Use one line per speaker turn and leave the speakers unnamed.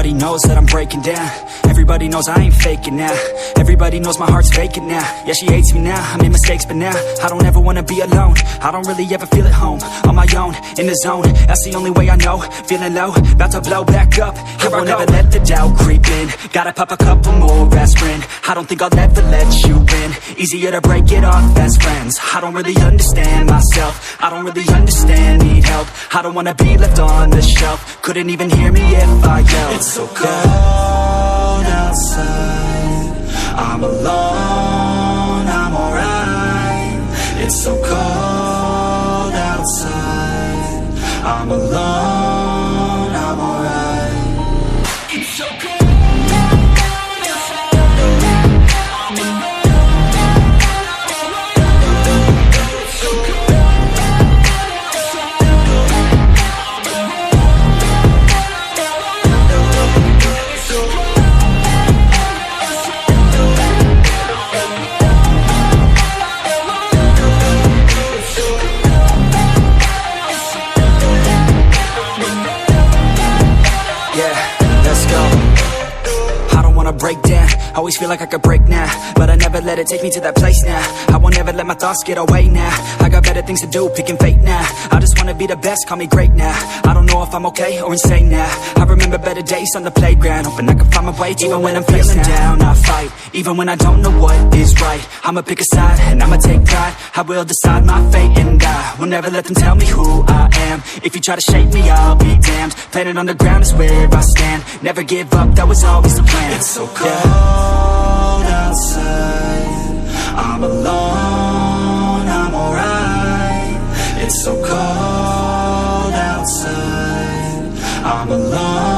Everybody knows that I'm breaking down. Everybody knows I ain't faking now. Everybody knows my heart's vacant now. Yeah, she hates me now, I made mistakes but now I don't ever wanna be alone. I don't really ever feel at home. On my own, in the zone, that's the only way I know. Feeling low, about to blow back up. Here I won't ever let the doubt creep in. Gotta pop a couple more aspirin. I don't think I'll ever let you in. Easier to break it off best friends. I don't really understand myself. I don't really understand, need help. I don't wanna be left on the shelf. Couldn't even hear me if I yelled. It's so cold outside, I'm alone, I'm alright. It's so cold outside, I'm alone, I'm alright. It's so cold. Break down, always feel like I could break now, but I never let it take me to that place now. I won't ever let my thoughts get away now. I got better things to do, picking fate now. I just wanna be the best, call me great now. I don't know if I'm okay or insane now. I remember better days on the playground, hoping I can find my way. Even when I'm feeling down, I fight. Even when I don't know what is right, I'ma pick a side and I'ma take pride. I will decide my fate and I will never let them tell me who I am. If you try to shake me, I'll be damned. Planet on the ground is where I stand. Never give up, that was always the plan. It's so cold outside, I'm alone, I'm alright. It's so cold outside, I'm alone.